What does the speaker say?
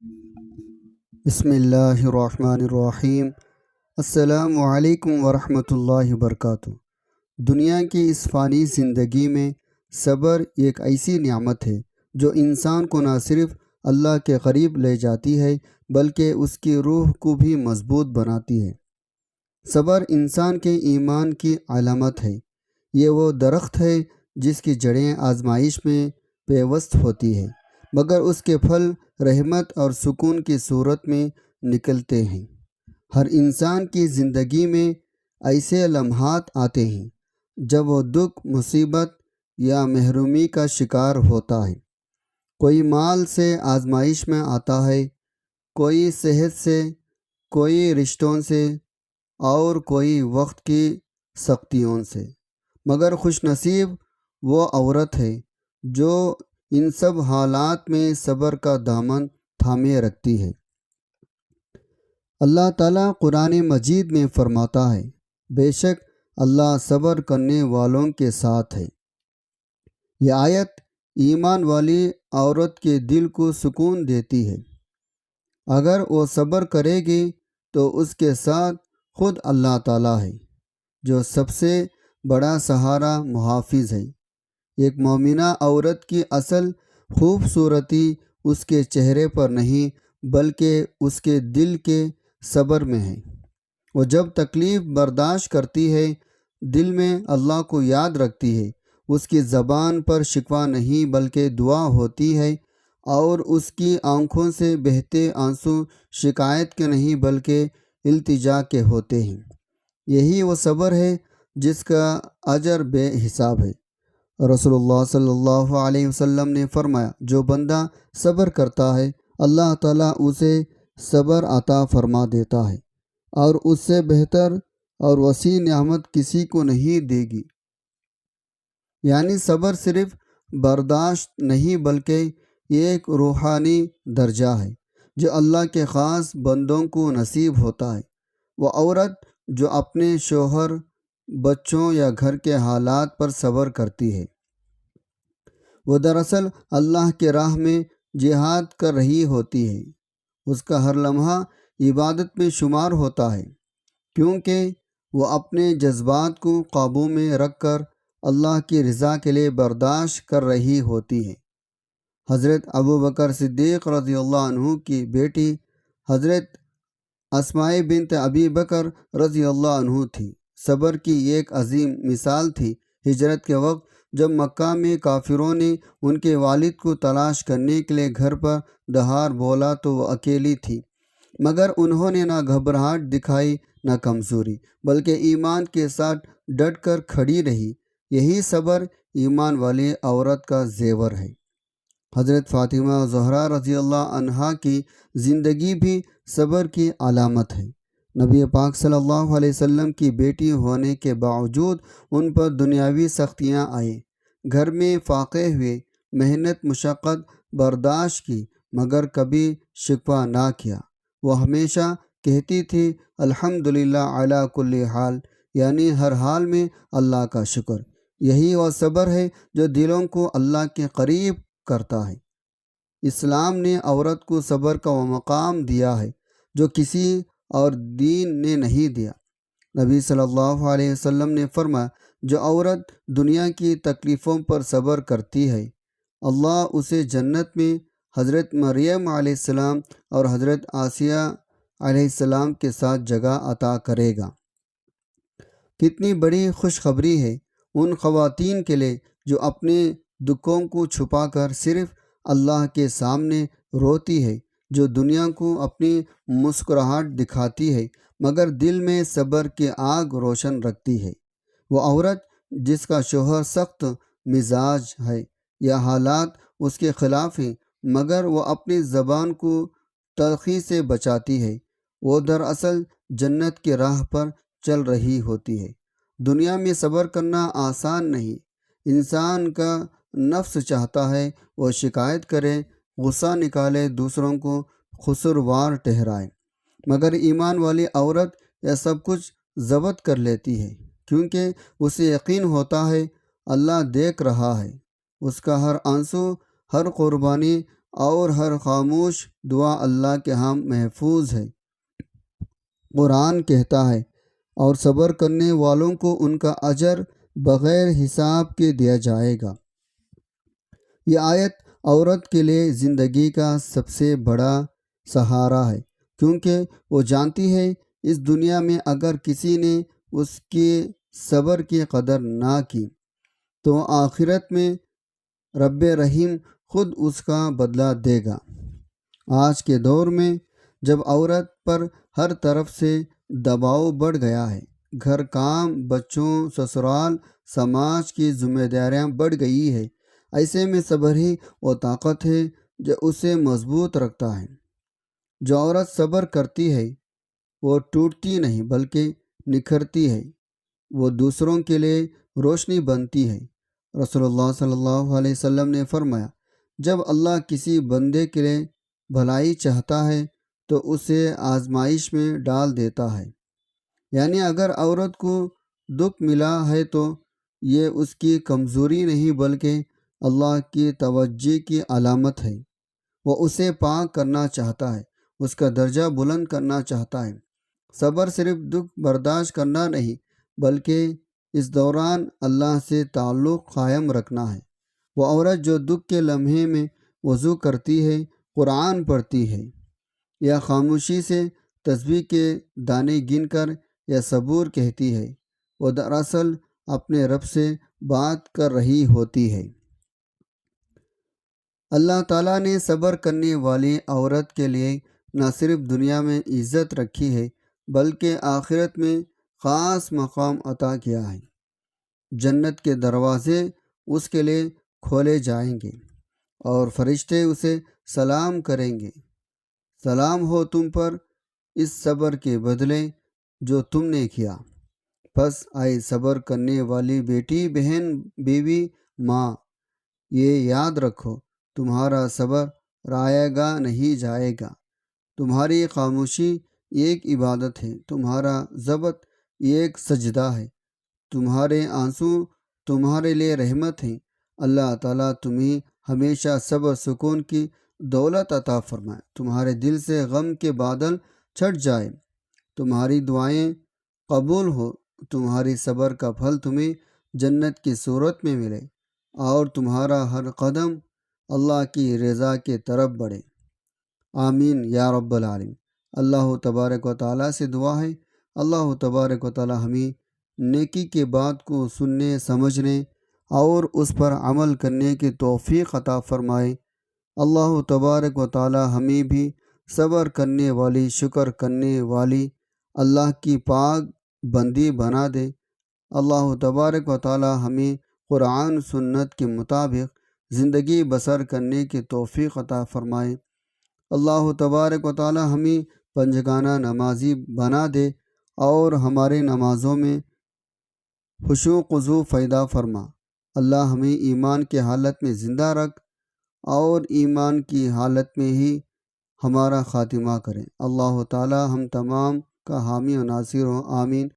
بسم اللہ الرحمن الرحیم۔ السلام علیکم ورحمۃ اللہ وبرکاتہ۔ دنیا کی اس فانی زندگی میں صبر ایک ایسی نعمت ہے جو انسان کو نہ صرف اللہ کے قریب لے جاتی ہے بلکہ اس کی روح کو بھی مضبوط بناتی ہے۔ صبر انسان کے ایمان کی علامت ہے۔ یہ وہ درخت ہے جس کی جڑیں آزمائش میں پیوست ہوتی ہے مگر اس کے پھل رحمت اور سکون کی صورت میں نکلتے ہیں۔ ہر انسان کی زندگی میں ایسے لمحات آتے ہیں جب وہ دکھ، مصیبت یا محرومی کا شکار ہوتا ہے۔ کوئی مال سے آزمائش میں آتا ہے، کوئی صحت سے، کوئی رشتوں سے اور کوئی وقت کی سختیوں سے۔ مگر خوش نصیب وہ عورت ہے جو ان سب حالات میں صبر کا دامن تھامے رکھتی ہے۔ اللہ تعالیٰ قرآن مجید میں فرماتا ہے، بے شک اللہ صبر کرنے والوں کے ساتھ ہے۔ یہ آیت ایمان والی عورت کے دل کو سکون دیتی ہے۔ اگر وہ صبر کرے گی تو اس کے ساتھ خود اللہ تعالیٰ ہے جو سب سے بڑا سہارا محافظ ہے۔ ایک مومنہ عورت کی اصل خوبصورتی اس کے چہرے پر نہیں بلکہ اس کے دل کے صبر میں ہے۔ وہ جب تکلیف برداشت کرتی ہے، دل میں اللہ کو یاد رکھتی ہے، اس کی زبان پر شکوہ نہیں بلکہ دعا ہوتی ہے اور اس کی آنکھوں سے بہتے آنسو شکایت کے نہیں بلکہ التجا کے ہوتے ہیں۔ یہی وہ صبر ہے جس کا اجر بے حساب ہے۔ رسول اللہ صلی اللہ علیہ وسلم نے فرمایا، جو بندہ صبر کرتا ہے اللہ تعالیٰ اسے صبر عطا فرما دیتا ہے اور اس سے بہتر اور وسیع نعمت کسی کو نہیں دے گی۔ یعنی صبر صرف برداشت نہیں بلکہ ایک روحانی درجہ ہے جو اللہ کے خاص بندوں کو نصیب ہوتا ہے۔ وہ عورت جو اپنے شوہر، بچوں یا گھر کے حالات پر صبر کرتی ہے، وہ دراصل اللہ کے راہ میں جہاد کر رہی ہوتی ہے۔ اس کا ہر لمحہ عبادت میں شمار ہوتا ہے کیونکہ وہ اپنے جذبات کو قابو میں رکھ کر اللہ کی رضا کے لیے برداشت کر رہی ہوتی ہے۔ حضرت ابوبکر صدیق رضی اللہ عنہ کی بیٹی حضرت اسماء بنت ابی بکر رضی اللہ عنہ تھی۔ صبر کی ایک عظیم مثال تھی۔ ہجرت کے وقت جب مکہ میں کافروں نے ان کے والد کو تلاش کرنے کے لیے گھر پر دہار بولا تو وہ اکیلی تھی، مگر انہوں نے نہ گھبراہٹ دکھائی نہ کمزوری بلکہ ایمان کے ساتھ ڈٹ کر کھڑی رہی۔ یہی صبر ایمان والی عورت کا زیور ہے۔ حضرت فاطمہ زہرا رضی اللہ عنہا کی زندگی بھی صبر کی علامت ہے۔ نبی پاک صلی اللہ علیہ وسلم کی بیٹی ہونے کے باوجود ان پر دنیاوی سختیاں آئیں، گھر میں فاقے ہوئے، محنت مشقت برداشت کی مگر کبھی شکوہ نہ کیا۔ وہ ہمیشہ کہتی تھی، الحمدللہ علی کل حال، یعنی ہر حال میں اللہ کا شکر۔ یہی وہ صبر ہے جو دلوں کو اللہ کے قریب کرتا ہے۔ اسلام نے عورت کو صبر کا وہ مقام دیا ہے جو کسی اور دین نے نہیں دیا۔ نبی صلی اللہ علیہ وسلم نے فرمایا، جو عورت دنیا کی تکلیفوں پر صبر کرتی ہے اللہ اسے جنت میں حضرت مریم علیہ السلام اور حضرت آسیہ علیہ السلام کے ساتھ جگہ عطا کرے گا۔ کتنی بڑی خوشخبری ہے ان خواتین کے لیے جو اپنے دکھوں کو چھپا کر صرف اللہ کے سامنے روتی ہے، جو دنیا کو اپنی مسکراہٹ دکھاتی ہے مگر دل میں صبر کی آگ روشن رکھتی ہے۔ وہ عورت جس کا شوہر سخت مزاج ہے یا حالات اس کے خلاف ہیں مگر وہ اپنی زبان کو تلخی سے بچاتی ہے، وہ دراصل جنت کی راہ پر چل رہی ہوتی ہے۔ دنیا میں صبر کرنا آسان نہیں۔ انسان کا نفس چاہتا ہے وہ شکایت کرے، غصہ نکالے، دوسروں کو قصوروار ٹھہرائے، مگر ایمان والی عورت یہ سب کچھ ضبط کر لیتی ہے کیونکہ اسے یقین ہوتا ہے اللہ دیکھ رہا ہے۔ اس کا ہر آنسو، ہر قربانی اور ہر خاموش دعا اللہ کے ہاں محفوظ ہے۔ قرآن کہتا ہے اور صبر کرنے والوں کو ان کا اجر بغیر حساب کے دیا جائے گا۔ یہ آیت عورت کے لیے زندگی کا سب سے بڑا سہارا ہے، کیونکہ وہ جانتی ہے اس دنیا میں اگر کسی نے اس کے صبر کی قدر نہ کی تو آخرت میں رب رحیم خود اس کا بدلہ دے گا۔ آج کے دور میں جب عورت پر ہر طرف سے دباؤ بڑھ گیا ہے، گھر کام، بچوں، سسرال، سماج کی ذمہ داریاں بڑھ گئی ہے، ایسے میں صبر ہی وہ طاقت ہے جو اسے مضبوط رکھتا ہے۔ جو عورت صبر کرتی ہے وہ ٹوٹتی نہیں بلکہ نکھرتی ہے، وہ دوسروں کے لیے روشنی بنتی ہے۔ رسول اللہ صلی اللہ علیہ وسلم نے فرمایا، جب اللہ کسی بندے کے لیے بھلائی چاہتا ہے تو اسے آزمائش میں ڈال دیتا ہے۔ یعنی اگر عورت کو دکھ ملا ہے تو یہ اس کی کمزوری نہیں بلکہ اللہ کی توجہ کی علامت ہے۔ وہ اسے پاک کرنا چاہتا ہے، اس کا درجہ بلند کرنا چاہتا ہے۔ صبر صرف دکھ برداشت کرنا نہیں بلکہ اس دوران اللہ سے تعلق قائم رکھنا ہے۔ وہ عورت جو دکھ کے لمحے میں وضو کرتی ہے، قرآن پڑھتی ہے یا خاموشی سے تسبیح کے دانے گن کر یا صبور کہتی ہے، وہ دراصل اپنے رب سے بات کر رہی ہوتی ہے۔ اللہ تعالیٰ نے صبر کرنے والی عورت کے لیے نہ صرف دنیا میں عزت رکھی ہے بلکہ آخرت میں خاص مقام عطا کیا ہے۔ جنت کے دروازے اس کے لیے کھولے جائیں گے اور فرشتے اسے سلام کریں گے، سلام ہو تم پر اس صبر کے بدلے جو تم نے کیا۔ پس آئے صبر کرنے والی بیٹی، بہن، بیوی، ماں، یہ یاد رکھو تمہارا صبر رائے گا نہیں جائے گا۔ تمہاری خاموشی ایک عبادت ہے، تمہارا ضبط ایک سجدہ ہے، تمہارے آنسو تمہارے لیے رحمت ہیں۔ اللہ تعالیٰ تمہیں ہمیشہ صبر سکون کی دولت عطا فرمائے، تمہارے دل سے غم کے بادل چھٹ جائے، تمہاری دعائیں قبول ہو، تمہاری صبر کا پھل تمہیں جنت کی صورت میں ملے اور تمہارا ہر قدم اللہ کی رضا کی طرف بڑھے۔ آمین یا رب العالمین۔ اللہ تبارک و تعالیٰ سے دعا ہے، اللہ تبارک و تعالیٰ ہمیں نیکی کے بات کو سننے، سمجھنے اور اس پر عمل کرنے کی توفیق عطا فرمائے۔ اللہ تبارک و تعالیٰ ہمیں بھی صبر کرنے والی، شکر کرنے والی اللہ کی پاک بندی بنا دے۔ اللہ تبارک و تعالیٰ ہمیں قرآن سنت کے مطابق زندگی بسر کرنے کی توفیق عطا فرمائے۔ اللہ تبارک و تعالیٰ ہمیں پنجگانہ نمازی بنا دے اور ہمارے نمازوں میں خشوع خضوع پیدا فرما۔ اللہ ہمیں ایمان کی حالت میں زندہ رکھ اور ایمان کی حالت میں ہی ہمارا خاتمہ کرے۔ اللہ تعالیٰ ہم تمام کا حامی و ناصر ہو، آمین۔